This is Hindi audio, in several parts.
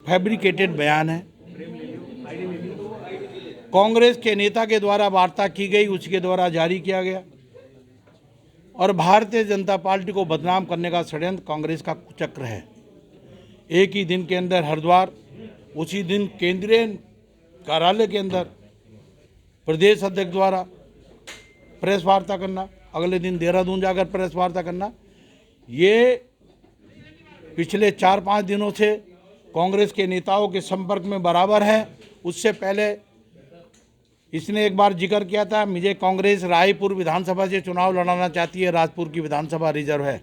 फैब्रिकेटेड बयान है। कांग्रेस के नेता के द्वारा वार्ता की गई, उसके द्वारा जारी किया गया और भारतीय जनता पार्टी को बदनाम करने का षड्यंत्र कांग्रेस का कुचक्र है। एक ही दिन के अंदर हरिद्वार, उसी दिन केंद्रीय कार्यालय के अंदर प्रदेश अध्यक्ष द्वारा प्रेस वार्ता करना, अगले दिन देहरादून जाकर प्रेस वार्ता करना, ये पिछले 4-5 दिनों से कांग्रेस के नेताओं के संपर्क में बराबर है। उससे पहले इसने एक बार जिक्र किया था, मुझे कांग्रेस रायपुर विधानसभा से चुनाव लड़ाना चाहती है, राजपुर की विधानसभा रिजर्व है।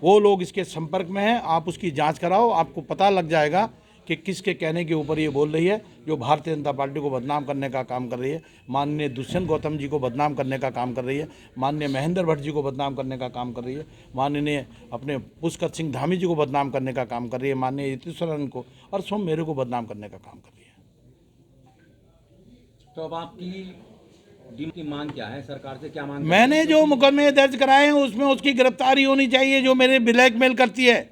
वो लोग इसके संपर्क में हैं, आप उसकी जांच कराओ, आपको पता लग जाएगा कि किसके कहने के ऊपर ये बोल रही है, जो भारतीय जनता पार्टी को बदनाम करने का काम कर रही है, माननीय दुष्यंत गौतम जी को बदनाम करने का काम कर रही है, माननीय महेंद्र भट्ट जी को बदनाम करने का काम कर रही है, माननीय अपने पुष्कर सिंह धामी जी को बदनाम करने का काम कर रही है, माननीय यतीश्वरन को और सोम मेरे को बदनाम करने का काम कर रही है। तो अब आपकी मांग क्या है, सरकार से क्या मांग? मैंने जो मुकदमे दर्ज कराए हैं उसमें उसकी गिरफ्तारी होनी चाहिए, जो मेरे ब्लैकमेल करती है।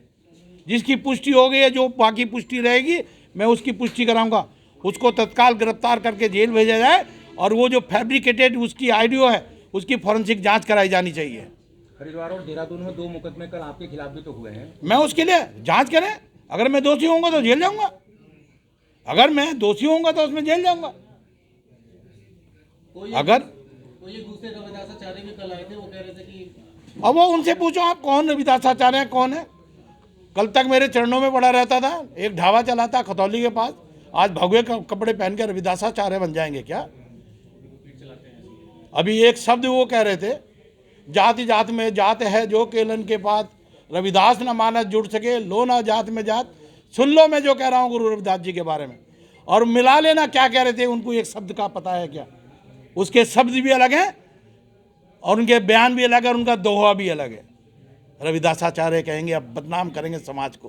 जिसकी पुष्टि हो गई है, जो बाकी पुष्टि रहेगी मैं उसकी पुष्टि कराऊंगा, उसको तत्काल गिरफ्तार करके जेल भेजा जाए और वो जो फैब्रिकेटेड उसकी ऑडियो है उसकी फॉरेंसिक जांच कराई जानी चाहिए। हरिद्वार और देहरादून में 2 मुकदमे कल आपके खिलाफ भी तो हुए हैं। मैं उसके लिए जांच करें, अगर मैं दोषी होऊंगा तो जेल जाऊंगा, अगर मैं दोषी होऊंगा तो उसमें जेल जाऊंगा। अगर कोई दूसरे रविदास आचार्य भी कल आए थे, वो कह रहे थे कि अब वो उनसे पूछो आप कौन रविदास आचार्य है, कौन है। कल तक मेरे चरणों में पड़ा रहता था, एक ढाबा चलाता खतौली के पास, आज भगवे कपड़े पहन के रविदासाचार्य बन जाएंगे क्या? अभी एक शब्द वो कह रहे थे, जाति जात में जात है जो केलन के पास, रविदास न मानस जुड़ सके, लो ना जात में जात। सुन लो मैं जो कह रहा हूँ गुरु रविदास जी के बारे में, और मिला लेना क्या कह रहे थे, उनको एक शब्द का पता है क्या? उसके शब्द भी अलग हैं और उनके बयान भी अलग है और उनका दोहा भी अलग है। रविदासाचार्य कहेंगे, अब बदनाम करेंगे समाज को।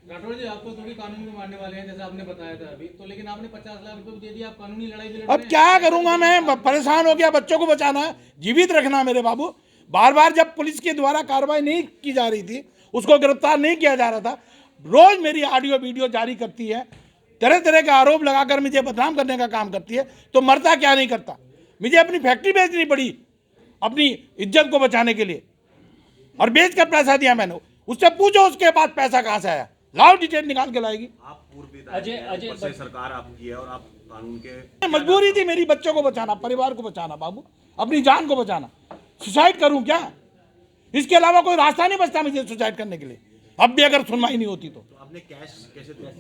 राठौर जी, आप तो थोड़ी कानून को मानने वाले हैं जैसे आपने बताया था अभी, तो लेकिन आपने 50 लाख रुपए दे दिया, आप कानूनी लड़ाई भी लड़ रहे अब हैं। क्या करूंगा मैं, परेशान हो गया। बच्चों को बचाना, जीवित रखना मेरे बाबू। बार बार जब पुलिस के द्वारा कार्रवाई नहीं की जा रही थी, उसको गिरफ्तार नहीं किया जा रहा था, रोज मेरी ऑडियो वीडियो जारी करती है, तरह तरह के आरोप लगाकर मुझे बदनाम करने का काम करती है, तो मरता क्या नहीं करता। मुझे अपनी फैक्ट्री बेचनी पड़ी अपनी इज्जत को बचाने के लिए, और बेच कर पैसा दिया मैंने। उससे पूछो उसके पास पैसा कहां से आया, लाओ डिटेल निकाल के लाएगी। आप पूर्व विधायक से सरकार आपकी है और आप कानून के, मजबूरी थी मेरी, बच्चों को बचाना, परिवार को बचाना बाबू, अपनी जान को बचाना। सुसाइड करूं क्या? इसके अलावा कोई रास्ता नहीं बचता मुझे सुसाइड करने के लिए। अब भी अगर सुनवाई नहीं होती तो आपने कैश कैसे दिया?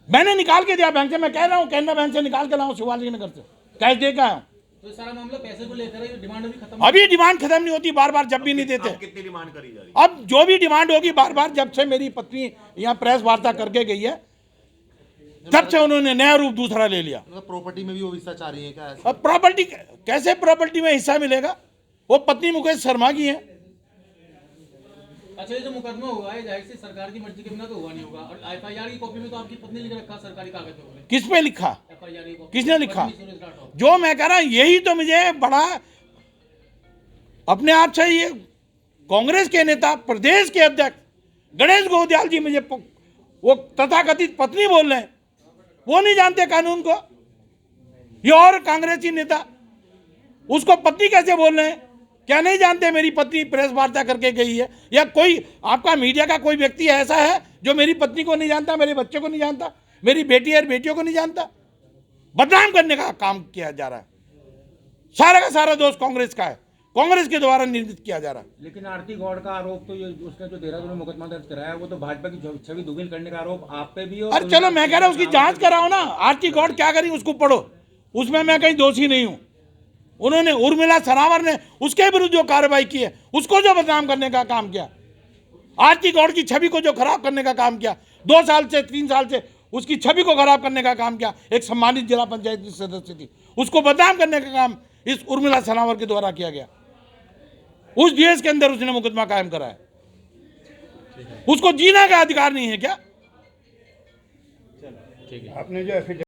मैंने निकाल के दिया बैंक से। मैं कह रहा हूँ कैनरा बैंक से निकाल के लाऊं, शिवाजी नगर से कैश दे के आया हूँ। तो सारा मामला पैसे को लेकर है, डिमांड अभी खत्म। अभी डिमांड खत्म नहीं होती, बार बार जब भी नहीं देते। कितनी डिमांड करी जा रही है? अब जो भी डिमांड होगी, बार बार जब से मेरी पत्नी यहाँ प्रेस वार्ता करके गई है, तब से उन्होंने नया रूप दूसरा ले लिया। प्रॉपर्टी में भी वो हिस्सा चाह रही है क्या? अब प्रॉपर्टी कैसे, प्रॉपर्टी में हिस्सा मिलेगा? वो पत्नी मुकेश शर्मा की है। अच्छा, ये जो मुकदमा हुआ है जाहिर से सरकार की मर्जी के बिना तो हुआ नहीं होगा, और एफआईआर की कॉपी में तो आपकी पत्नी लिख रखा सरकारी कागज में। किस पे लिखा? एफआईआर की कॉपी किसने लिखा? सुरेश राठौर। जो मैं कह रहा हूं, यही तो मुझे बड़ा अपने आप से, ये कांग्रेस के नेता प्रदेश के अध्यक्ष गणेश गोदयाल जी मुझे वो तथाकथित पत्नी बोल रहे हैं, वो नहीं जानते कानून को। ये और कांग्रेसी नेता उसको पत्नी कैसे बोल रहे हैं? क्या नहीं जानते मेरी पत्नी प्रेस वार्ता करके गई है? या कोई आपका मीडिया का कोई व्यक्ति ऐसा है जो मेरी पत्नी को नहीं जानता, मेरे बच्चे को नहीं जानता, मेरी बेटी और बेटियों को नहीं जानता? बदनाम करने का काम किया जा रहा है। सारा का सारा दोष कांग्रेस का है, कांग्रेस के द्वारा निर्मित किया जा रहा है। लेकिन आरती गौड़ का आरोप तो, ये उसने जो देहरादून में मुकदमा दर्ज कराया, वो तो भाजपा की छवि धूमिल करने का आरोप आप पे भी हो। अरे चलो, मैं कह रहा हूं उसकी जांच कराओ ना। आरती गौड़ क्या करी उसको पढ़ो, उसमें मैं कहीं दोषी नहीं हूं। उन्होंने उर्मिला सरावर ने उसके विरुद्ध जो कार्रवाई की है, उसको जो बदनाम करने का काम किया, आरती गौड़ की छवि को जो खराब करने का काम किया, 2 साल से 3 साल से उसकी छवि को खराब करने का काम किया। एक सम्मानित जिला पंचायत की सदस्य थी, उसको बदनाम करने का काम इस उर्मिला सरावर के द्वारा किया गया। उस देश के अंदर उसने मुकदमा कायम कराया। उसको जीने का अधिकार नहीं है क्या? आपने जो